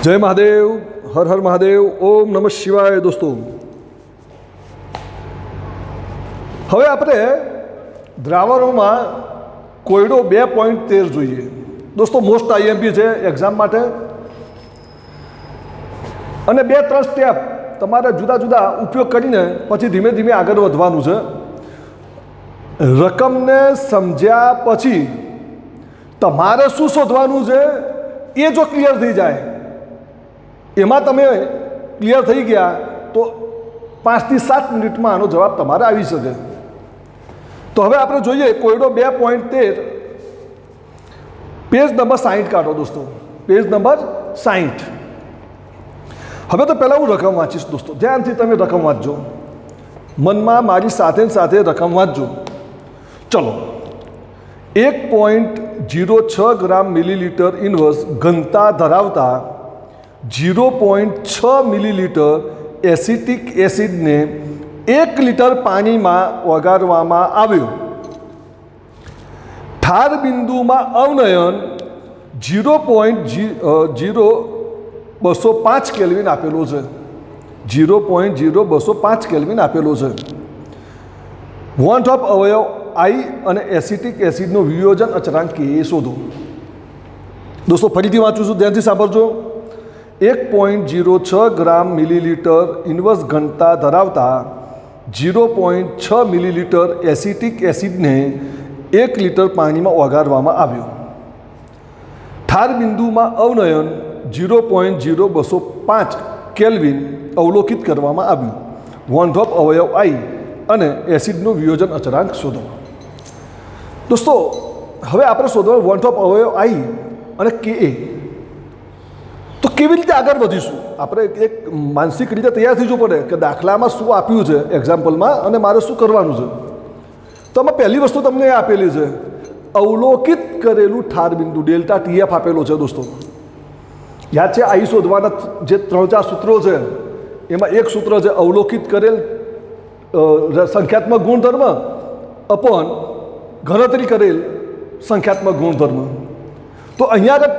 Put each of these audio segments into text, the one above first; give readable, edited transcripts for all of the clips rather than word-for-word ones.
जय महादेव, हर हर महादेव, ओम नमः शिवाय। दोस्तों, હવે આપણે દ્રાવણોમાં કોયડો 2.13 જોઈએ। દોસ્તો, મોસ્ટ આઈએમપી છે એક્ઝામ માટે, અને 2-3 સ્ટેપ તમારે જુદા જુદા ઉપયોગ કરીને પછી ધીમે ધીમે આગળ વધવાનું છે। રકમને સમજ્યા પછી તમારે શું શોધવાનું છે એ જો ક્લિયર થઈ જાય, એમાં તમે ક્લિયર થઈ ગયા તો 5 થી 7 મિનિટમાં આનો જવાબ તમારે આવી શકે। તો હવે આપણે જોઈએ કોયડો 2.13, પેજ નંબર 60 કાઢો દોસ્તો, પેજ નંબર 60। હવે તો પહેલાં હું રકમ વાંચીશ દોસ્તો, ધ્યાનથી તમે રકમ વાંચજો, મનમાં મારી સાથે સાથે રકમ વાંચજો। ચલો, 1.06 ગ્રામ મિલીલીટર ઇન્વર્સ ઘનતા ધરાવતા 0.6 મિલીલીટર એસિટિક એસિડને 1 લિટર પાણીમાં ઓગાળવામાં આવ્યો। ઠાર બિંદુમાં અવનયન 0.0205 કેલ્વિન આપેલો છે, 0.0205 કેલ્વિન આપેલો છે। વોન્ટ ઓફ અવયવ આઈ અને એસિટિક એસિડનું વિયોજન અચળાંક કે એ શોધો। દોસ્તો, ફરીથી વાંચું છું, ધ્યાનથી સાંભળજો। 1.06 ગ્રામ મિલીલીટર ઇન્વર્સ ઘનતા ધરાવતા 0.6 મિલીલીટર એસિટિક એસિડને 1 લિટર પાણીમાં ઓગાળવામાં આવ્યો। ઠાર બિંદુમાં અવનયન 0.0205 કેલ્વિન અવલોકિત કરવામાં આવ્યું। વોન્ટ ઓફ અવયવ આઈ અને એસિડનું વિયોજન અચળાંક શોધો। દોસ્તો, હવે આપણે શોધવાનું વોન્ટ ઓફ અવયવ આઈ અને કે એ। તો કેવી રીતે આગળ વધીશું? આપણે એક માનસિક રીતે તૈયાર થઈ જવું પડે કે દાખલામાં શું આપ્યું છે એક્ઝામ્પલમાં અને મારે શું કરવાનું છે। તો આમાં પહેલી વસ્તુ તમને એ આપેલી છે, અવલોકિત કરેલું ઠાર બિંદુ ડેલ્ટા ટીએફ આપેલો છે। દોસ્તો, યાદ છે આઈ શોધવાના જે 3-4 સૂત્રો છે, એમાં એક સૂત્ર છે અવલોકિત કરેલ સંખ્યાત્મક ગુણધર્મ અપોન ગણતરી કરેલ સંખ્યાત્મક ગુણધર્મ। તો અહીંયા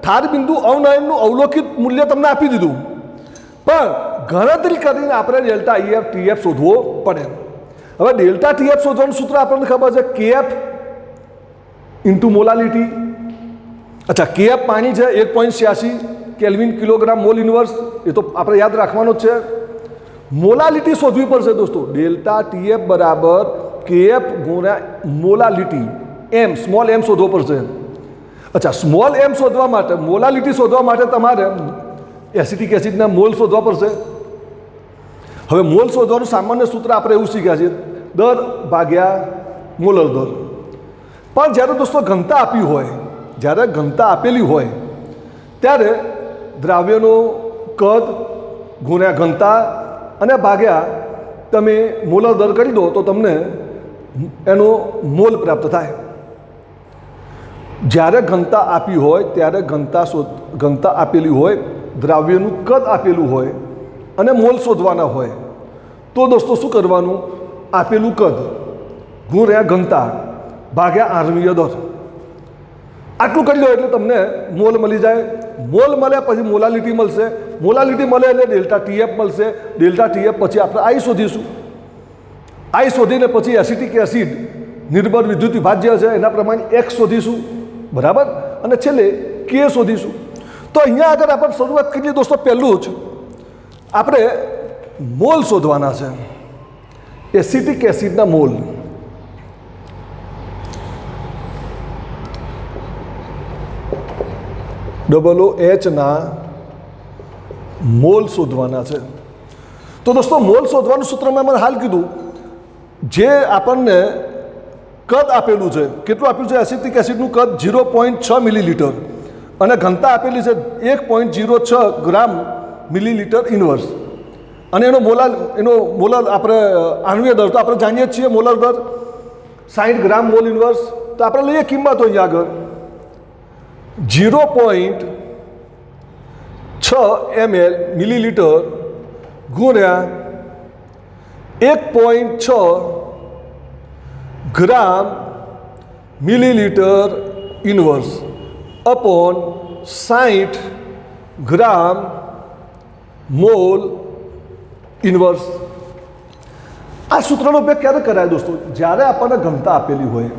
ઠાર બિંદુ અવનયનનું અવલોકિત મૂલ્ય તમને આપી દીધું, પણ ગણતરી કરીને આપણે ડેલ્ટા ઈએફ ટીએફ શોધવો પડે। હવે ડેલ્ટા ટીએફ શોધવાનું સૂત્ર આપણને ખબર છે, કેએફ ઇન્ટુ મોલાલિટી। અચ્છા, કેએફ પાણી છે 1.86 કેલ્વિન કિલોગ્રામ મોલ ઇન્વર્સ, એ તો આપણે યાદ રાખવાનો જ છે। મોલાલિટી શોધવી પડશે દોસ્તો, ડેલ્ટા ટીએફ બરાબર કેએફ ગુણ્યા મોલાલિટી, એમ સ્મોલ એમ શોધવો પડશે। અચ્છા, સ્મોલ એમ શોધવા માટે, મોલાલિટી શોધવા માટે તમારે એસિટિક એસિડના મોલ શોધવા પડશે। હવે મોલ શોધવાનું સામાન્ય સૂત્ર આપણે એવું શીખ્યા છે, દર ભાગ્યા મોલર દર। પણ જ્યારે દોસ્તો ઘનતા આપી હોય, જ્યારે ઘનતા આપેલી હોય ત્યારે દ્રાવ્યનો કદ ગુણ્યા ઘનતા અને ભાગ્યા તમે મોલર દર કરી દો તો તમને એનો મોલ પ્રાપ્ત થાય। જ્યારે ઘનતા આપી હોય ત્યારે ઘનતા આપેલી હોય, દ્રાવ્યનું કદ આપેલું હોય અને મોલ શોધવાના હોય, તો દોસ્તો શું કરવાનું? આપેલું કદ ગુણ્યા ઘનતા ભાગ્યા આણ્વીય દર, આટલું કરી લો એટલે તમને મોલ મળી જાય। મોલ મળ્યા પછી મોલાલિટી મળશે, મોલાલિટી મળે એટલે ડેલ્ટા ટીએફ મળશે, ડેલ્ટા ટીએફ પછી આપણે આઈ શોધીશું, આઈ શોધીને પછી એસિટિક એસિડ નિર્બળ વિદ્યુત વિભાજ્ય છે એના પ્રમાણે એક્સ શોધીશું, બરાબર, અને છેલ્લે કે શોધીશું। તો અહીંયા આગળ આપણે શરૂઆત કરીએ દોસ્તો, પહેલું જ આપણે મોલ શોધવાના છે, એસિટિક એસિડના મોલ। OH ના મોલ શોધવાના છે। તો દોસ્તો, મોલ શોધવાનું સૂત્ર મેં મને હાલ કીધું, જે આપણને કદ આપેલું છે, કેટલું આપ્યું છે? એસિટિક એસિડનું કદ 0.6 મિલીલીટર અને ઘનતા આપેલી છે 1.06 ગ્રામ મિલીલીટર ઇન્વર્સ, અને એનો મોલર આપણે આણ્વીય દર તો આપણે જાણીએ જ છીએ, મોલર દર 60 ગ્રામ મોલ ઇન્વર્સ। તો આપણે લઈએ કિંમત અહીંયા આગળ 0.6 ml મિલીલીટર ગુણ્યા 1.6 ગ્રામ મિલીલીટર ઇન્વર્સ, अपॉन 60 ગ્રામ મોલ ઇન્વર્સ. આ સૂત્રનો ઉપયોગ ક્યારે કરાય દોસ્તો? જ્યારે આપણને ઘનતા આપેલી હોય,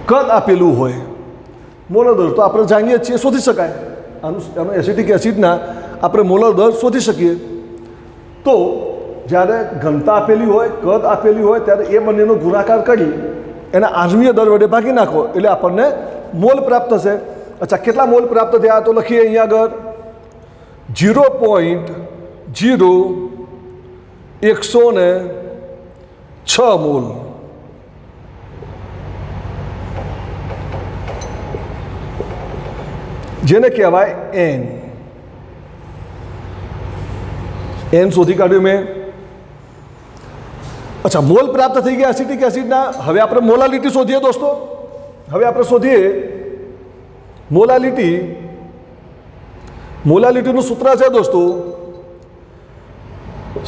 કદ આપેલું હોય, મોલર દર તો આપણે જાણીએ છીએ, શોધી શકાય. આનું એસિટિક એસિડના આપણે મોલર દર શોધી શકીએ. તો જ્યારે ઘનતા આપેલી હોય, કદ આપેલી હોય, ત્યારે એ બંનેનો ગુણાકાર કરી એના આંશમીય દર વડે ભાગી નાખો એટલે આપણને મોલ પ્રાપ્ત થશે. અચ્છા, કેટલા મોલ પ્રાપ્ત થયા તો લખીએ અહીંયા આગળ 0.0106 મોલ. જેને કહેવાય એન. એન શોધી કાઢ્યું મેં. અચ્છા, મોલ પ્રાપ્ત થઈ ગયા એસિટિક એસિડના. હવે આપણે મોલાલિટી શોધીએ દોસ્તો. હવે આપણે શોધીએ મોલાલિટી. મોલાલિટીનું સૂત્ર છે દોસ્તો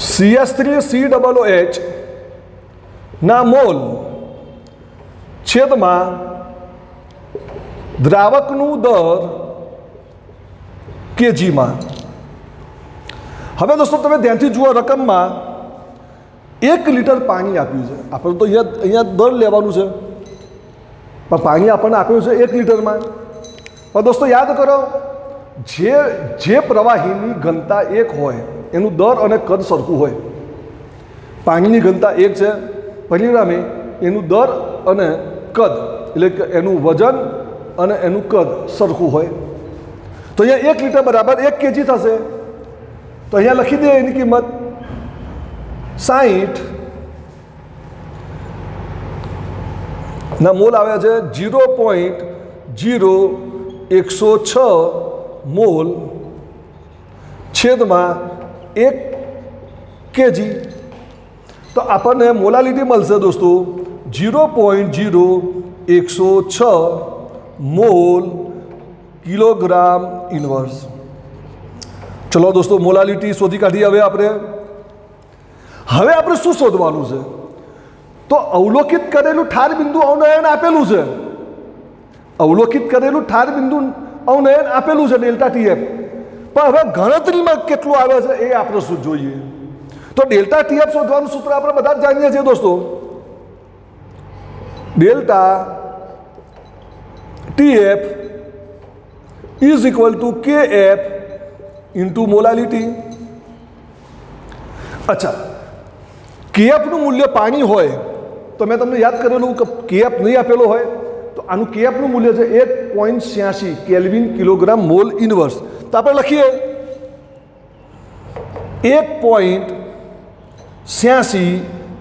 CH3COOH ના મોલ છેદમાં દ્રાવકનું દર કેજીમાં. હવે દોસ્તો તમે ધ્યાનથી જુઓ, રકમમાં 1 લીટર પાણી આપ્યું છે. આપણે તો અહીંયા દર લેવાનું છે, પણ પાણી આપણને આપ્યું છે 1 લીટરમાં. પણ દોસ્તો યાદ કરો, જે પ્રવાહીની ઘનતા 1 હોય એનું દર અને કદ સરખું હોય. પાણીની ઘનતા 1 છે, પરિણામે એનું દર અને કદ એટલે કે એનું વજન અને એનું કદ સરખું હોય. તો અહીંયા 1 લીટર બરાબર 1 કેજી થશે. તો અહીંયા લખી દે એની કિંમત 60 ના મોલ આવ્યા છે 0.0106 મોલ છેદમાં 1 કેજી. તો આપણને મોલાલિટી મળશે દોસ્તો 0.0106 મોલ કિલોગ્રામ ઇન્વર્સ. ચલો દોસ્તો, મોલાલિટી શોધી કાઢી. હવે આપણે શું શોધવાનું છે? તો અવલોકિત કરેલું ઠાર બિંદુ અવનયન આપેલું છે. અવલોકિત કરેલું ઠાર બિંદુ અવનયન આપેલું છે ડેલ્ટા ટીએફ. પણ હવે ગણતરીમાં કેટલું આવે છે એ આપણે શું જોઈએ? તો ડેલ્ટા ટીએફ શોધવાનું સૂત્ર આપણે બધા જ જાણીએ છીએ દોસ્તો. Delta TF is equal to KF into molality. અચ્છા, કેએફનું મૂલ્ય પાણી હોય તો મેં તમને યાદ કરેલું કે કેએફ નહીં આપેલો હોય તો આનું કેએફનું મૂલ્ય છે 1.86 કેલ્વિન કિલોગ્રામ મોલ ઇન્વર્સ. તો આપણે લખીએ 1.86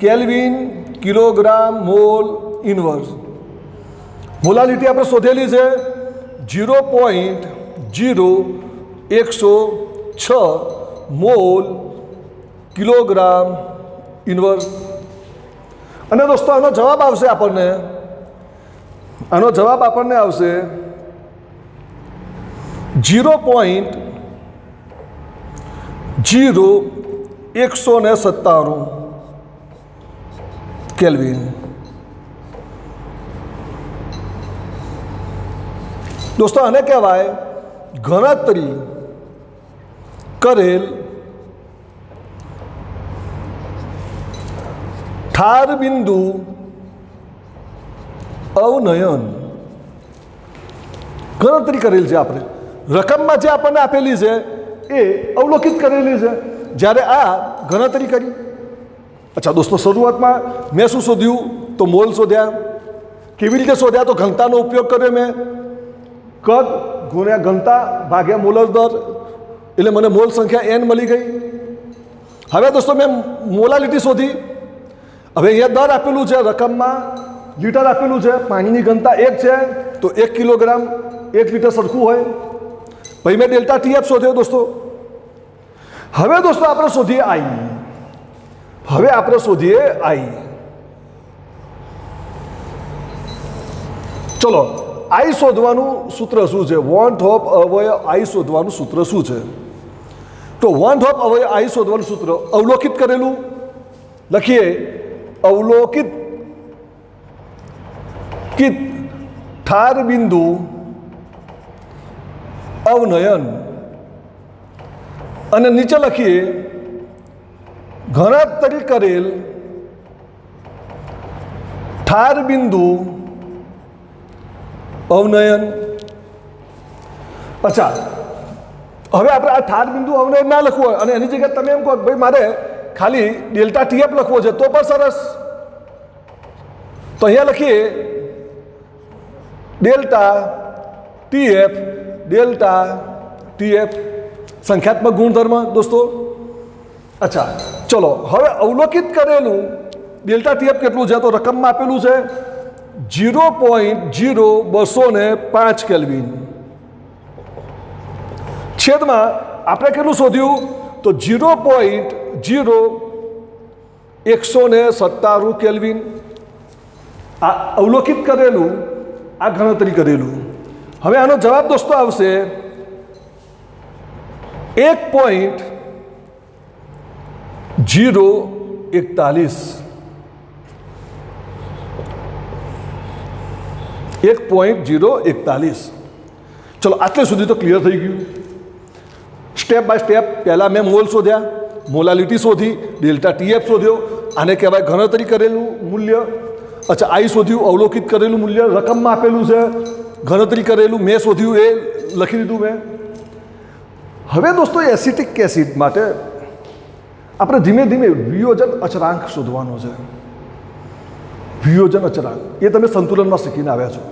kelvin kilogram mall inverse. Molality આપણે શોધેલી છે 0.0106 મોલ કિલોગ્રામ ઇન્વર્સ. અને દોસ્તો આનો જવાબ આવશે આપણને 0.0197 કેલ્વિન. દોસ્તો આને કહેવાય ગણતરી કરેલ ઠાર બિંદુ અવનયન. ગણતરી કરેલ છે આપણે. રકમમાં જે આપણને આપેલી છે એ અવલોકિત કરેલી છે, જ્યારે આ ગણતરી કરી. અચ્છા દોસ્તો, શરૂઆતમાં મેં શું શોધ્યું? તો મોલ શોધ્યા. કેવી રીતે શોધ્યા? તો ઘનતાનો ઉપયોગ કર્યો મેં. કદ ગુણ્યા ઘનતા ભાગ્યા મોલર દર એટલે મને મોલ સંખ્યા n મળી ગઈ. હવે દોસ્તો મેં મોલાલિટી શોધી. હવે અહીંયા દર આપેલું છે, રકમમાં લીટર આપેલું છે, પાણીની ઘનતા 1 છે તો 1 કિલોગ્રામ 1 લીટર સરખું હોય. પછી મેં ડેલ્ટા ટીએફ શોધ્યો દોસ્તો. હવે દોસ્તો આપણે શોધીએ આઈ. ચલો, આઈ શોધવાનું સૂત્ર શું છે? વોન્ટ ઓફ અવયવ આઈ શોધવાનું સૂત્ર શું છે? તો વોન્ટ ઓફ અવયવ આઈ શોધવાનું સૂત્ર અવલોકિત કરેલું લખીએ. અવલોકિત ઠાર બિંદુ અવનયન અને નીચે લખીએ ગણતરી કરેલ ઠાર બિંદુ અવનયન. અચ્છા, હવે આપણે આ ઠાર બિંદુ અવનયન ના લખવું હોય અને એની જગ્યાએ તમે એમ કહો ભાઈ મારે ખાલી ડેલ્ટા ટીએફ લખવો છે તો પણ સરસ. તો અહીંયા લખીએ ડેલ્ટા ટીએફ સંખ્યાત્મક ગુણધર્મ દોસ્તો. અચ્છા ચલો, હવે અવલોકિત કરેલું ડેલ્ટા ટીએફ કેટલું છે? તો રકમમાં આપેલું છે 0.0205 કેલ્વિન. છેદમાં આપણે કેટલું શોધ્યું? તો 0.0197 કેલ્વિન. આ અવલોકિત કરેલું, આ ગણતરી કરેલું. હવે આનો જવાબ દોસ્તો આવશે 1.041. 1.041. ચલો આટલે સુધી તો ક્લિયર થઈ ગયું. સ્ટેપ બાય સ્ટેપ પહેલાં મેં મોલ શોધ્યા, મોલાલિટી શોધી, ડેલ્ટા ટીએફ શોધ્યો, આને કહેવાય ગણતરી કરેલું મૂલ્ય. અચ્છા, આઈ શોધ્યું, અવલોકિત કરેલું મૂલ્ય રકમમાં આપેલું છે, ગણતરી કરેલું મેં શોધ્યું, એ લખી દીધું મેં. હવે દોસ્તો એસિટિક એસિડ માટે આપણે ધીમે ધીમે વિયોજન અચળાંક શોધવાનો છે. વિયોજન અચળાંક એ તમે સંતુલનમાં શીખીને આવ્યા છો.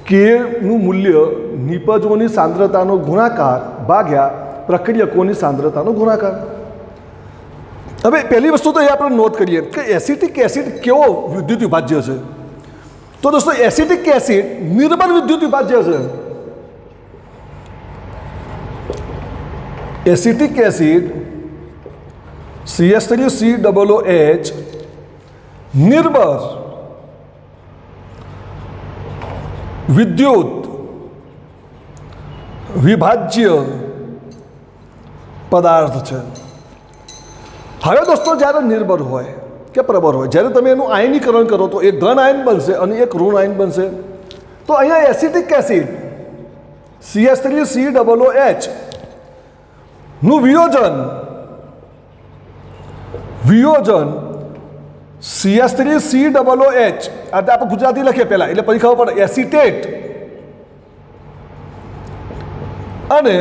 કેનું મૂલ્ય નિપજોની સાંદ્રતાનો ગુણાકાર ભાગ્યા પ્રક્રિયકોની સાંદ્રતાનો ગુણાકાર. હવે પહેલી વસ્તુ તો એ આપણે નોંધ કરીએ કે એસિટિક એસિડ કેવો વિદ્યુત વિભાજ્ય છે. તો દોસ્તો એસિટિક એસિડ નિર્બળ વિદ્યુત વિભાજ્ય છે. એસિટિક એસિડ CH3COOH નિર્બળ વિદ્યુત વિભાજ્ય પદાર્થ છે. હવે દોસ્તો જ્યારે નિર્બળ હોય કે પ્રબળ હોય, જ્યારે તમે એનું આયનીકરણ કરો તો એક ધન આયન બનશે અને એક ઋણ આયન બનશે. તો અહીંયા એસિટિક એસિડ CH3COOH નું વિયોજન CH3COOH, આપણે ગુજરાતી લખીએ પહેલાં એટલે પછી ખબર પડે. એસિટેટ અને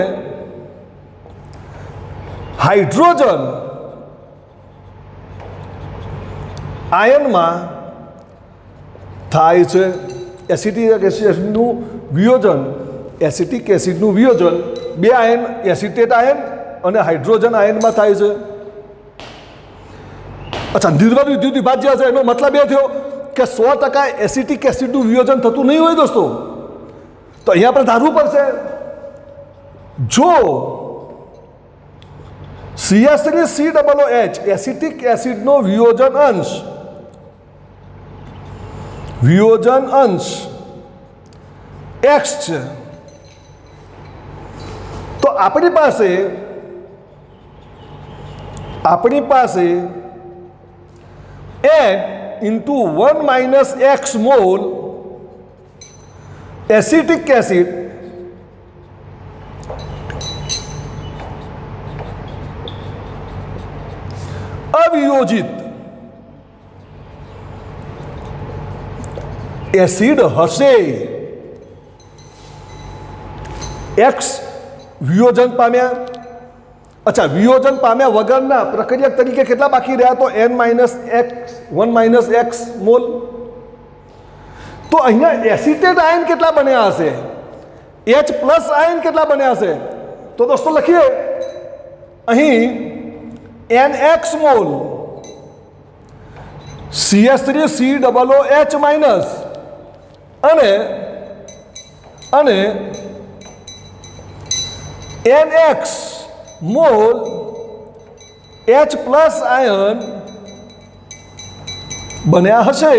હાઇડ્રોજન આયનમાં થાય છે. એસિટિક એસિડનું વિયોજન, એસિટિક એસિડનું વિયોજન બે આયન, એસિટેટ આયન અને હાઇડ્રોજન આયનમાં થાય છે. અચ્છા, નિર્બળ વિદ્યુત વિભાજ્ય છે એનો મતલબ એ થયો કે 100% એસિટિક એસિડનું વિયોજન થતું નહીં હોય દોસ્તો. તો અહીંયા આપણે ધારવું પડશે જો CH3COOH એસિટિક એસિડનો વિયોજન અંશ X છે, તો આપણી પાસે N into 1 - X mole acetic acid અવિયોજિત એસિડ હશે. X વિયોજન પામ્યા. અચ્છા, વિયોજન પામ્યા વગરના પ્રક્રિયક તરીકે કેટલા બાકી રહ્યા? તો N - 1 - X મોલ. તો અહીંયા એસિટેટ આયન કેટલા બન્યા હશે? H પ્લસ આયન કેટલા બન્યા હશે? તો દોસ્તો લખીએ અહીં NX મોલ CH3COOH માઇનસ અને NX mole H plus ion બન્યા હશે.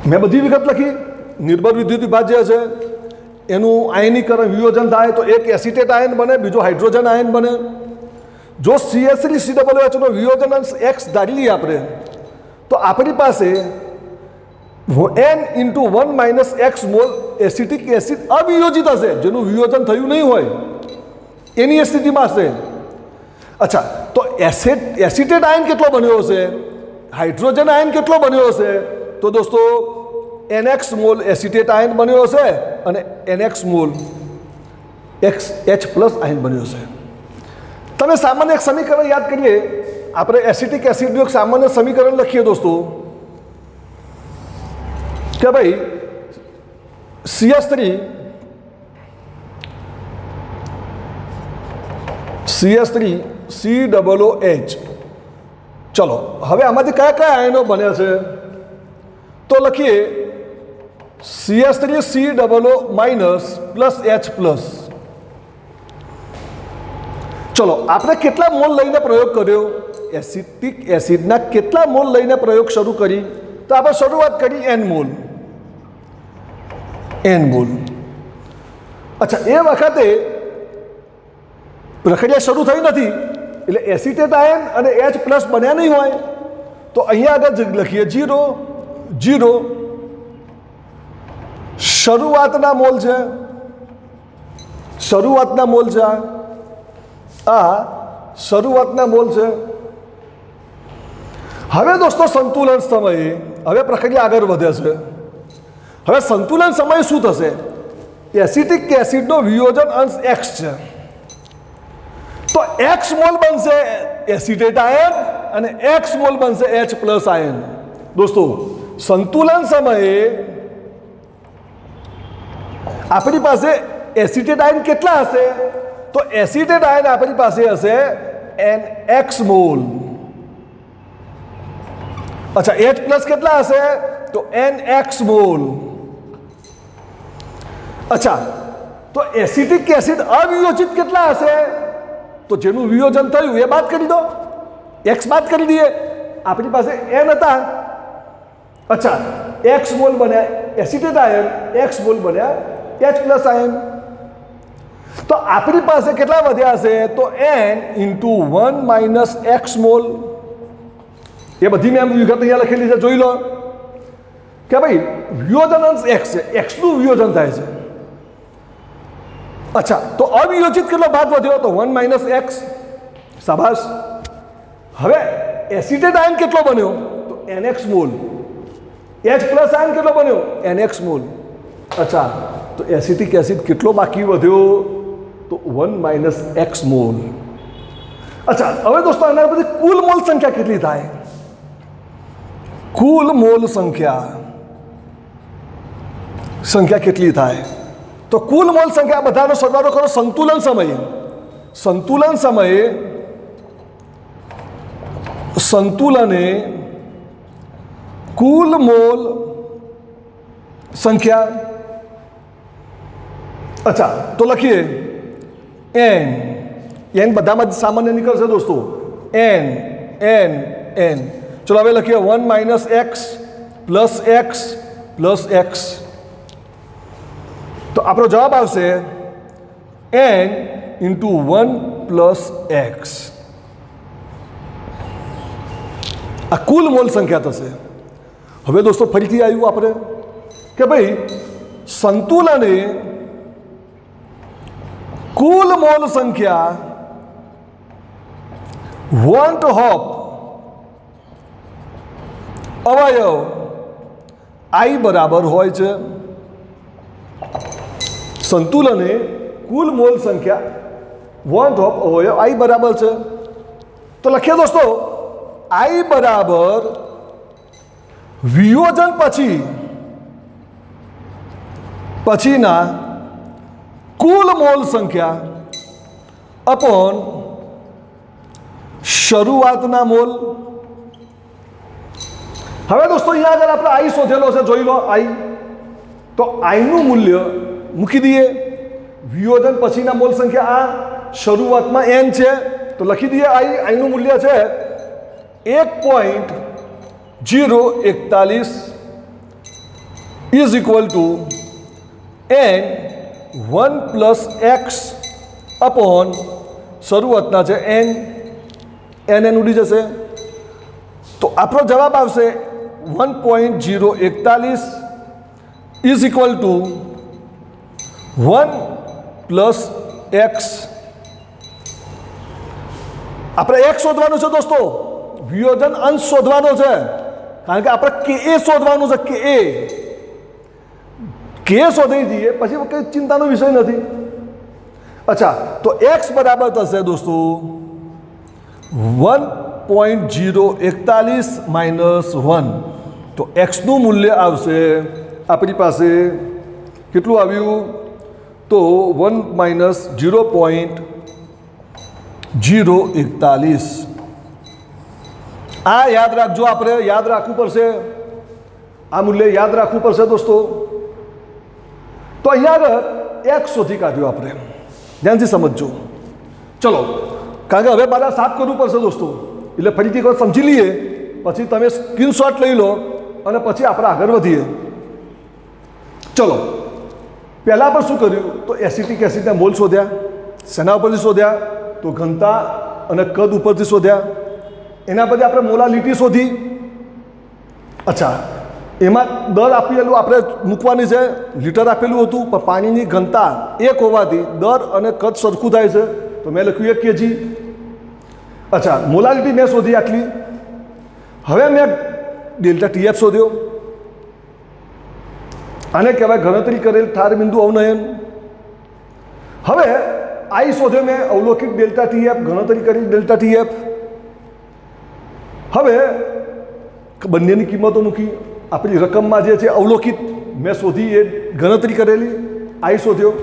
મેં બધી વિગત લખી. નિર્બળ વિદ્યુત વિભાજ્ય છે, એનું આયનીકરણ વિયોજન થાય તો એક એસિટેટ આયન બને, બીજો હાઇડ્રોજન આયન બને. જો CH3COOH નો વિયોજન અંશ X ધારી લઈએ આપણે, તો આપણી પાસે n into 1 minus x mole acetic acid અવિયોજિત હશે, જેનું વિયોજન થયું નહીં હોય એની સ્થિતિમાં હશે. અચ્છા, તો એસિટેટ આયન કેટલો બન્યો હશે, હાઇડ્રોજન આયન કેટલો બન્યો હશે? તો દોસ્તો NX મોલ એસિટેટ આયન બન્યો હશે અને NX mole H plus ion બન્યો હશે. તમે સામાન્ય એક સમીકરણ યાદ કરીએ, આપણે એસિટિક એસિડનું એક સામાન્ય સમીકરણ લખીએ દોસ્તો કે ભાઈ CH3 COOH. ચલો હવે આમાંથી કયા કયા આયનો બન્યા છે? તો લખીએ CH3 COO minus plus H plus. ચલો આપણે કેટલા મોલ લઈને પ્રયોગ કર્યો? એસિટિક એસિડના કેટલા મોલ લઈને પ્રયોગ શરૂ કરી? તો આપણે શરૂઆત કરી n મોલ. અચ્છા, એ વખતે પ્રક્રિયા શરૂ થઈ નથી એટલે એસિટેટ આયન અને H પ્લસ બન્યા નહીં હોય, તો અહીંયા આગળ લખીએ 0 0. શરૂઆતના મોલ છે, શરૂઆતના મોલ છે, આ શરૂઆતના મોલ છે. હવે દોસ્તો સંતુલન સમયે હવે પ્રક્રિયા આગળ વધે છે. હવે સંતુલન સમયે શું થશે? એસિટિક એસિડનો વિયોજન અંશ x છે, તો x મોલ બનશે એસિટેટ આયન અને x મોલ બનશે H પ્લસ આયન. દોસ્તો સંતુલન સમયે આપણી પાસે એસિટેટ આયન કેટલા હશે? તો એસિટેટ આયન આપણી પાસે હશે NX મોલ. અચ્છા, H પ્લસ કેટલા હશે? તો NX મોલ. અચ્છા, તો એસિટિક એસિડ અવિયોજિત કેટલા હશે? તો જેનું વિયોજન થયું એ બાદ કરી દો, x બાદ કરી દઈએ. આપણી પાસે n હતા. અચ્છા, x મોલ બન્યા એસિટેટ આયન, x મોલ બન્યા H પ્લસ આયન. તો આપણી પાસે કેટલા વધ્યા હશે? તો n into 1 minus x mole. એ બધી મેં વિગત અહીંયા લખેલી છે, જોઈ લો કે ભાઈ વિયોજન અંશ x છે, xનું વિયોજન થાય છે. અચ્છા, તો અવિયોજિત કેટલો ભાગ વધ્યો? તો 1 માઇનસ એક્સ. શાબાશ. હવે એસિટેટ આયન કેટલો બન્યો? તો NX mole. H plus ion કેટલો બન્યો? NX mole. અચ્છા, તો એસિટિક એસિડ કેટલો બાકી વધ્યો? તો 1 માઇનસ એક્સ મોલ. અચ્છા, હવે દોસ્તો આના પછી કુલ મોલ સંખ્યા કેટલી થાય? કુલ મોલ સંખ્યા કેટલી થાય? તો કુલ મોલ સંખ્યા બધાનો સરવાળો કરો સંતુલન સમયે. સંતુલને કુલ મોલ સંખ્યા. અચ્છા, તો લખીએ n બધામાં સામાન્ય નીકળશે દોસ્તો. n. ચલો હવે લખીએ 1 માઇનસ એક્સ પ્લસ એક્સ. તો આપણો જવાબ આવશે n ઇન્ટુ 1 પ્લસ એક્સ. આ કુલ મોલ સંખ્યા થશે. હવે દોસ્તો ફરીથી આવ્યું આપણે કે ભાઈ સંતુલને કુલ મોલ સંખ્યા વોન્ટ હોપ અવયવ I બરાબર હોય છે. સંતુલને કુલ મોલ સંખ્યા વોન્ટ હોપ અવયવ I બરાબર છે. તો લખીએ દોસ્તો I બરાબર વિયોજન પછીના કુલ મોલ સંખ્યા અપોન શરૂઆતના મોલ. હવે દોસ્તો અહીંયા આગળ આપણે I શોધેલો છે, જોઈ લો I. તો I નું મૂલ્ય મૂકી દઈએ. વિયોજન પછીના મોલ સંખ્યા આ, શરૂઆતમાં n છે તો લખી દઈએ I નું મૂલ્ય છે 1.041 is equal to n 1 plus x upon શરૂઆતના છે n ઉડી જશે. તો આપણો જવાબ આવશે 1.041 is equal to 1 plus x. આપણે એક્સ શોધવાનું છે દોસ્તો, વિયોજન અંશ શોધવાનો છે, કારણ કે આપણે કે એ શોધવાનું છે. કે શોધી દઈએ પછી કંઈ ચિંતાનો વિષય નથી. અચ્છા, તો એક્સ બરાબર થશે દોસ્તો 1.041 માઇનસ 1. તો એક્સનું મૂલ્ય આવશે આપણી પાસે કેટલું આવ્યું? તો 1 માઇનસ 0.041. આ યાદ રાખજો, આપણે યાદ રાખવું પડશે, આ મૂલ્ય યાદ રાખવું પડશે દોસ્તો. તો અહીંયા આગળ એક્સ શોધી કાઢ્યો આપણે, ધ્યાનથી સમજજો. ચલો, કારણ કે હવે મારે સાફ કરવું પડશે દોસ્તો, એટલે ફરીથી એક સમજી લઈએ, પછી તમે સ્ક્રીનશોટ લઈ લો અને પછી આપણે આગળ વધીએ. ચલો, પહેલાં આપણે શું કર્યું? તો એસિટિક એસિડના મોલ શોધ્યા. શેના ઉપરથી શોધ્યા? તો ઘનતા અને કદ ઉપરથી શોધ્યા. એના પછી આપણે મોલાલિટી શોધી. અચ્છા, એમાં દર આપેલું આપણે મૂકવાની છે, લીટર આપેલું હતું, પણ પાણીની ઘનતા 1 હોવાથી દર અને કદ સરખું થાય છે, તો મેં લખ્યું 1 kg. અચ્છા, મોલાલિટી મેં શોધી આટલી. હવે મેં ડેલ્ટા ટીએફ શોધ્યો. આને કહેવાય ગણતરી કરેલ ઠાર બિંદુ અવનયન. હવે આઈ શોધ્યો મેં, અવલોકિત ડેલ્ટા ટીએફ, ગણતરી કરી ડેલ્ટા ટીએફ. હવે બંનેની કિંમતો મૂકી. આપણી રકમમાં જે છે અવલોકિત મેં શોધી, એ ગણતરી કરેલી, આઈ શોધ્યો.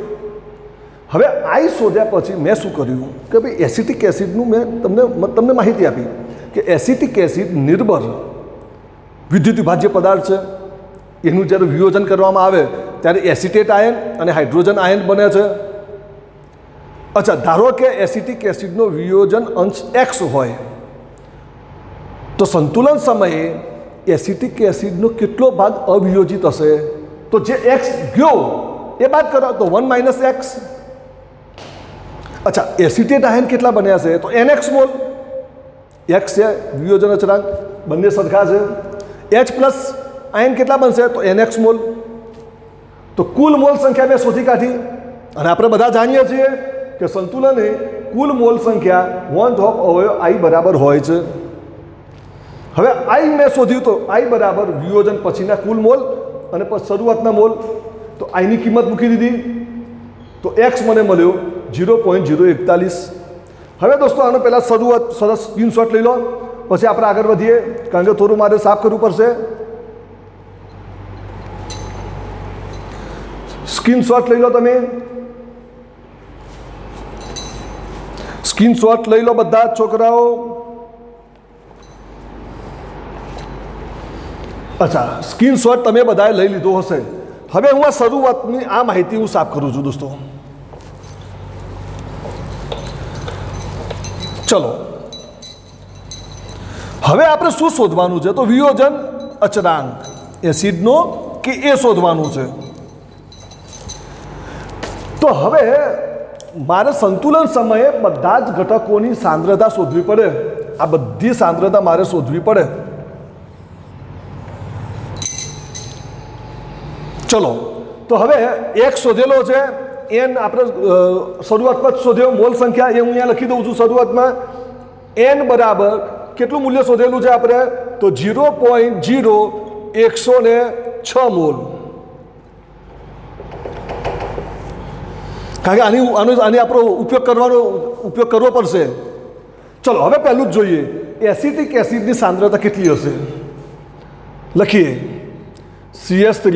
હવે આઈ શોધ્યા પછી મેં શું કર્યું કે ભાઈ એસિટિક એસિડનું મેં તમને માહિતી આપી કે એસિટિક એસિડ નિર્બળ વિદ્યુત વિભાજ્ય પદાર્થ છે. એનું જ્યારે વિયોજન કરવામાં આવે ત્યારે એસિટેટ આયન અને હાઇડ્રોજન આયન બને છે. અચ્છા, ધારો કે એસિટિક એસિડનો વિયોજન અંશ એક્સ હોય, તો સંતુલન સમયે એસિટિક એસિડનો કેટલો ભાગ અવિયોજિત હશે? તો જે એક્સ ગયો એ બાદ કરો તો 1 માઇનસ એક્સ. અચ્છા, એસિટેટ આયન કેટલા બન્યા છે? તો NX મોલ. એક્સ છે વિયોજન અચળાંક, બંને સરખા છે. H પ્લસ આયન કેટલા બનશે? તો NX મોલ. તો કુલ મોલ સંખ્યા મેં શોધી કાઢી. અને આપણે બધા જાણીએ છીએ કે સંતુલને કુલ મોલ સંખ્યા 1/2 અવયવ આઈ બરાબર હોય છે. હવે આઈ મેં શોધ્યું, તો આઈ બરાબર વિયોજન પછીના કુલ મોલ અને પછી શરૂઆતના મોલ. તો આઈની કિંમત મૂકી દીધી, તો એક્સ મને મળ્યો 0.041. હવે દોસ્તો આનો પહેલાં શરૂઆત સરસ સ્ક્રીનશોટ લઈ લો, પછી આપણે આગળ વધીએ, કારણ કે થોડું મારે સાફ કરવું પડશે. સ્ક્રીનશોટ લઈ લો, તમે સ્ક્રીનશોટ લઈ લો બધા છોકરાઓ. અચ્છા, સ્ક્રીનશોટ તમે બધાએ લઈ લીધો હશે. હવે હું આ શરૂઆતની આ માહિતી હું સાફ કરું છું દોસ્તો. ચલો, હવે આપણે શું શોધવાનું છે? તો વિયોજન અચળાંક એસિડનો કે એ શોધવાનું છે. તો હવે મારે સંતુલન સમયે બધા જ ઘટકોની સાંદ્રતા શોધવી પડે. આ બધી સાંદ્રતા મારે શોધવી પડે. ચલો, તો હવે એક શોધેલો છે, એન આપણે શરૂઆતમાં જ શોધ્યો, મોલ સંખ્યા એ હું અહીંયા લખી દઉં છું શરૂઆતમાં. એન બરાબર કેટલું મૂલ્ય શોધેલું છે આપણે? તો 0.0106 મોલ. કારણ કે આની આપણો ઉપયોગ કરવો પડશે. ચલો, હવે પહેલું જ જોઈએ, એસિટિક એસિડની સાંદ્રતા કેટલી હશે? લખીએ, CS3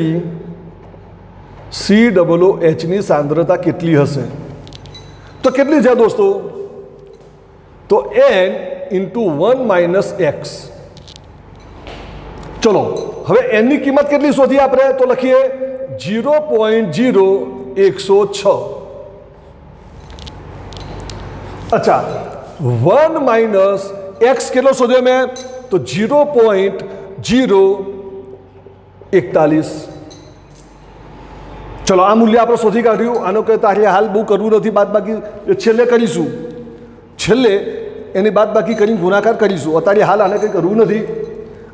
COOH ની સાંદ્રતા કેટલી હશે? તો કેટલી છે દોસ્તો? તો N × 1 માઇનસ એક્સ. ચલો, હવે એનની કિંમત કેટલી શોધી આપણે? તો લખીએ 0.0106. અચ્છા, 1 માઇનસ એક્સ કેટલો શોધ્યો મેં? તો 0.041. ચલો, આ મૂલ્ય આપણે શોધી કાઢ્યું. આનો કંઈ તારે હાલ બહુ કરવું નથી, બાદ બાકી છેલ્લે કરીશું. છેલ્લે એની બાદ બાકી કરીને ગુણાકાર કરીશું. અત્યારે હાલ આને કંઈ કરવું નથી.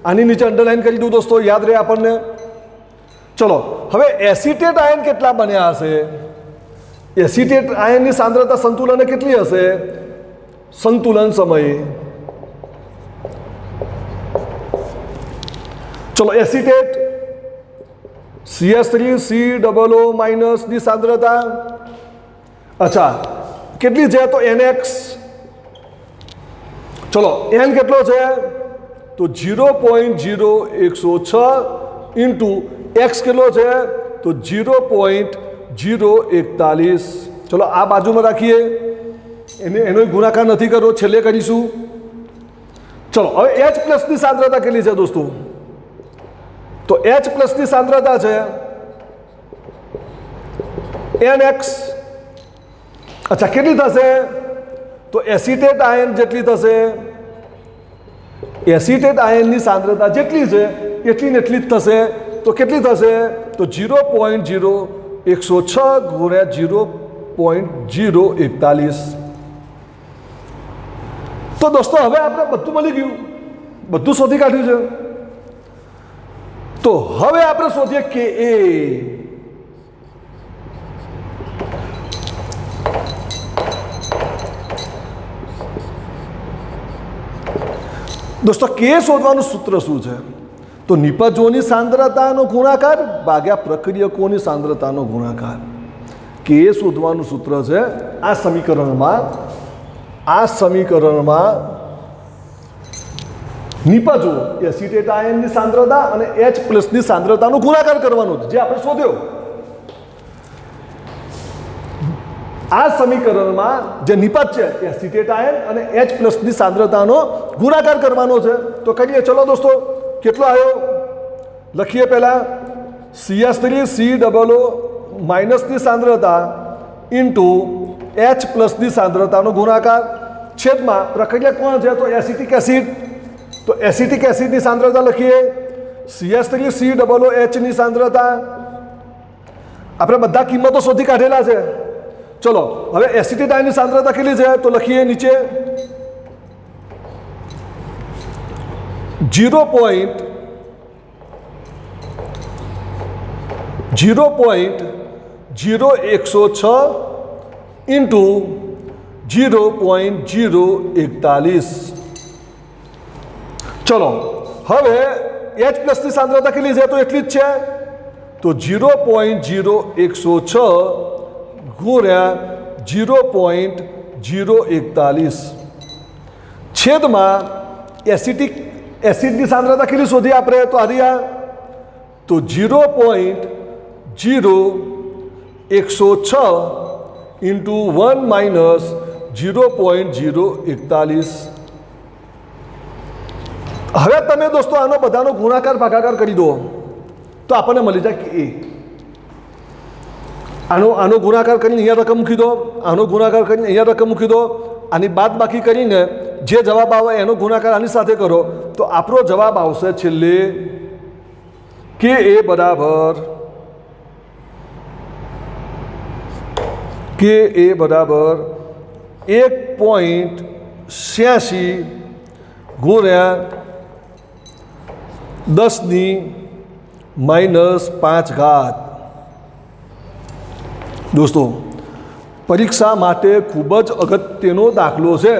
આની નીચે અંડરલાઇન કરી દઉં દોસ્તો, યાદ રહે આપણને. ચલો હવે એસિટેટ આયન કેટલા બન્યા હશે? એસિટેટ આયનની સાંદ્રતા સંતુલન કેટલી હશે? સંતુલન સમયે. ચલો એસિટેટ CH3COO ની સાંદ્રતા અચ્છા કેટલી છે? તો NX. ચલો n કેટલો છે? તો 0.0106 ઇન્ટુ x કેટલો છે? તો 0.041. ચલો આ બાજુમાં રાખીએ, એનો ગુણાકાર નથી કરવો, છેલ્લે કરીશું. ચલો હવે H પ્લસની સાંદ્રતા કેટલી છે દોસ્તો? તો H પ્લસની સાંદ્રતા છે NX. અચ્છા કેટલી થશે? તો એસિટેટ આયન જેટલી થશે. એસિટેટ આયનની સાંદ્રતા જેટલી છે એટલી ને એટલી જ થશે. તો કેટલી થશે? તો 0.0106 ગુણ્યા 0.041. તો દોસ્તો હવે આપણે બધું મળી ગયું, બધું શોધી કાઢ્યું છે. તો હવે આપણે શોધીએ કે એ દોસ્તો કે શોધવાનું સૂત્ર શું છે? તો નિપજોની સાંદ્રતાનો ગુણાકાર ભાગ્યા પ્રક્રિયકોની સાંદ્રતાનો ગુણાકાર. કે શોધવાનું સૂત્ર છે આ સમીકરણમાં નિપજો એસિટેટ આયનની સાંદ્રતા અને H પ્લસની સાંદ્રતાનો ગુણાકાર કરવાનો છે, જે આપણે શોધ્યો. આ સમીકરણમાં જે નિપજ છે એસિટેટ આયન અને H પ્લસની સાંદ્રતાનો ગુણાકાર કરવાનો છે. તો કરીએ. ચલો દોસ્તો કેટલો આવ્યો લખીએ. પહેલા CH3COO માઇનસની સાંદ્રતા ઇન્ટુ H પ્લસની સાંદ્રતાનો ગુણાકાર છેદમાં પ્રક્રિયા કોણ છે? તો એસિટિક એસિડ. તો એસિટિક એસિડની સાંદ્રતા લખીએ CH3COOH ની સાંદ્રતા. આપણે બધા કિંમતો શોધી કાઢેલા છે. ચલો હવે એસિટેટ આયનની સાંદ્રતા કેટલી છે? તો લખીએ નીચે 0.0106 ઇન્ટુ 0.041. ચલો હવે H પ્લસની સાંદ્રતા કેટલી છે? તો એટલી જ છે. તો 0.0106 ગુણ્યા 0.041 છેદમાં એસિટિક એસિડની સાંદ્રતા કેટલી શોધી આપણે? તો આર્યા તો 0.0106 ઇન્ટુ 1 માઇનસ 0.041. હવે તમે દોસ્તો આનો બધાનો ગુણાકાર ભાગાકાર કરી દો તો આપણને મળી જાય કે એ. આનો ગુણાકાર કરીને અહીંયા રકમ મૂકી દો, આનો ગુણાકાર કરીને અહીંયા રકમ મૂકી દો, આની બાદ બાકી કરીને જે જવાબ આવે એનો ગુણાકાર આની સાથે કરો તો આપણો જવાબ આવશે છેલ્લે કે એ બરાબર 1.86 ગુણ્યા 10⁻⁵. દોસ્તો પરીક્ષા માટે ખૂબ જ અગત્યનો દાખલો છે.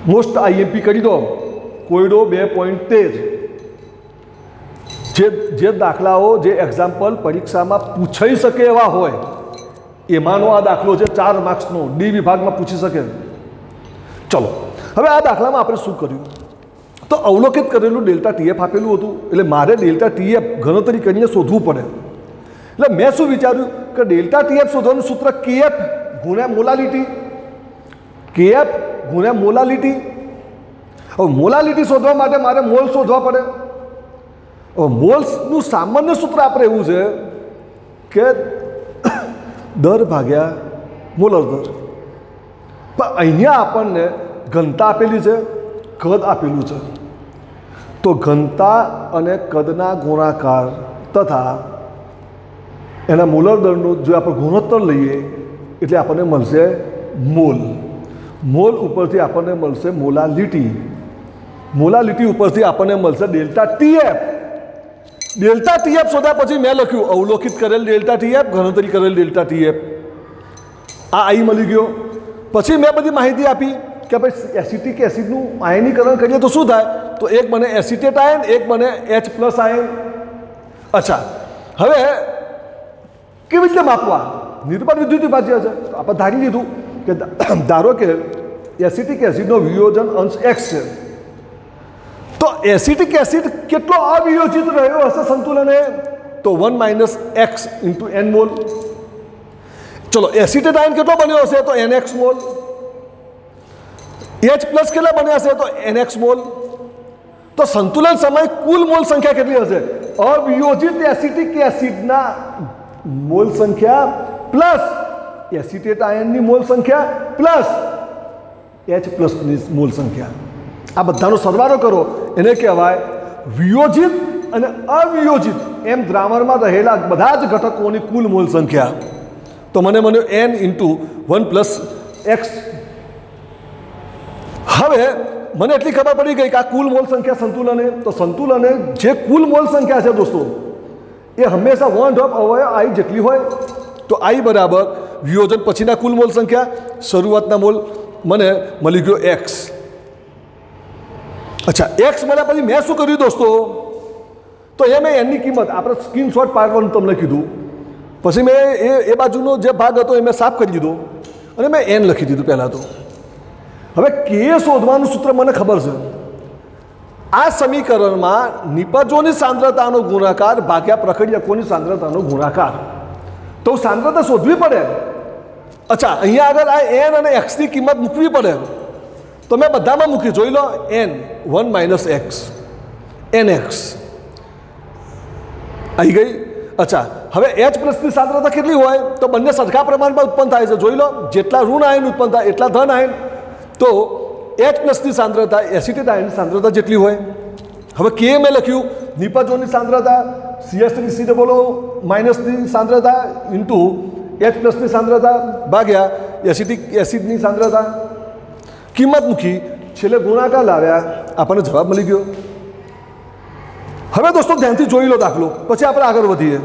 મોસ્ટ આઈએમપી કરી દો. કોયડો 2.13 જે દાખલાઓ જે એક્ઝામ્પલ પરીક્ષામાં પૂછાઈ શકે એવા હોય એમાંનો આ દાખલો છે. 4 માર્ક્સનો ડી વિભાગમાં પૂછી શકે. ચલો હવે આ દાખલામાં આપણે શું કર્યું? તો અવલોકિત કરેલું ડેલ્ટા ટીએફ આપેલું હતું, એટલે મારે ડેલ્ટા ટીએફ ગણતરી કરીને શોધવું પડે. એટલે મેં શું વિચાર્યું કે ડેલ્ટા ટીએફ શોધવાનું સૂત્ર કેએફ ગુણ્યા મોલાલિટી. કેએફ ગુણ્યા મોલાલિટી. હવે મોલાલિટી શોધવા માટે મારે મોલ શોધવા પડે. હવે મોલ્સનું સામાન્ય સૂત્ર આપણે એવું છે કે દર ભાગ્યા મોલર દર. પણ અહીંયા આપણને ઘનતા આપેલી છે, કદ આપેલું છે. તો ઘનતા અને કદના ગુણાકાર તથા એના મોલર દરનો જો આપણે ગુણોત્તર લઈએ એટલે આપણને મળશે મોલ. મોલ ઉપરથી આપણને મળશે મોલાલિટી. મોલાલિટી ઉપરથી આપણને મળશે ડેલ્ટા ટીએફ. ડેલ્ટા ટીએફ શોધ્યા પછી મેં લખ્યું અવલોકિત કરેલ ડેલ્ટા ટીએફ, ગણતરી કરેલ ડેલ્ટા ટીએફ. આ આઈ મળી ગયો. પછી મેં બધી માહિતી આપી કે ભાઈ એસિટિક એસિડનું આયનીકરણ કરીએ તો શું થાય, તો એક બને એસિટેટ આયન, એક બને H+ આયન. અચ્છા, હવે કેવી રીતે માપવા? નિર્બળ વિદ્યુત વિભાજ્ય છે. આપણે ધારી લીધું કે ધારો કે એસિટિક એસિડનો વિયોજન અંશ x છે, તો એસિટિક એસિડ કેટલો અવિયોજિત રહ્યો હશે સંતુલને? તો 1 - x × n મોલ. ચલો, એસિટેટ આયન કેટલો બન્યો હશે? તો nx મોલ. H+ કેટલા બન્યા હશે? તો nx મોલ. તો સંતુલન સમય કુલ મોલ સંખ્યા કેટલી હશે? અવિયોજિત એસિટિક એસિડના મોલ સંખ્યા પ્લસ એસિટેટ આયનની મોલ સંખ્યા પ્લસ H+ ની મોલ સંખ્યા. આ બધાનો સરવાળો કરો, એને કહેવાય વિયોજિત અને અવિયોજિત એમ દ્રાવણમાં રહેલા બધા જ ઘટકોની કુલ મોલ સંખ્યા. તો મને મળ્યો n × 1 + x. હવે મને એટલી ખબર પડી ગઈ કે આ કુલ મોલ સંખ્યા સંતુલને, તો સંતુલને જે કુલ મોલ સંખ્યા છે દોસ્તો, એ હંમેશા 1 અવયવ i જેટલી હોય. તો i બરાબર વિયોજન પછીના કુલ મોલ સંખ્યા, શરૂઆતના મોલ મને મળી ગયો x. અચ્છા, x મળ્યા પછી મેં શું કર્યું દોસ્તો? તો એ મેં એની કિંમત આપણે સ્ક્રીનશોટ પાડવાનું તમને કીધું. પછી મેં એ બાજુનો જે ભાગ હતો એ મેં સાફ કરી દીધો અને મેં n લખી દીધું પહેલાં. તો હવે કે શોધવાનું સૂત્ર મને ખબર છે. આ સમીકરણમાં નિપજોની સાંદ્રતાનો ગુણાકાર ભાગ્યા પ્રકિયકોની સાંદ્રતાનો ગુણાકાર. તો સાંદ્રતા શોધવી પડે. અચ્છા, અહીંયા આગળ આ n અને x ની કિંમત મૂકવી પડે. તો મેં બધામાં મૂકી, જોઈ લો, n 1 - x nx આવી ગઈ. અચ્છા, હવે H+ ની સાંદ્રતા કેટલી હોય? તો બંને સરખા પ્રમાણમાં ઉત્પન્ન થાય છે. જોઈ લો, જેટલા ઋણ આયન ઉત્પન્ન થાય એટલા ધન આયન. તો H+ ની સાંદ્રતા એસિટેટ આયનની સાંદ્રતા જેટલી હોય. હવે કે મેં લખ્યું નિપજોની સાંદ્રતા CH3COO- ની સાંદ્રતા ઇન્ટુ H+ ની સાંદ્રતા ભાગ્યા એસિટિક એસિડની સાંદ્રતા. કિંમત મૂકી, છેલ્લે ગુણાકાર લાવ્યા, આપણને જવાબ મળી ગયો. હવે દોસ્તો ધ્યાનથી જોઈ લો દાખલો, પછી આપણે આગળ વધીએ.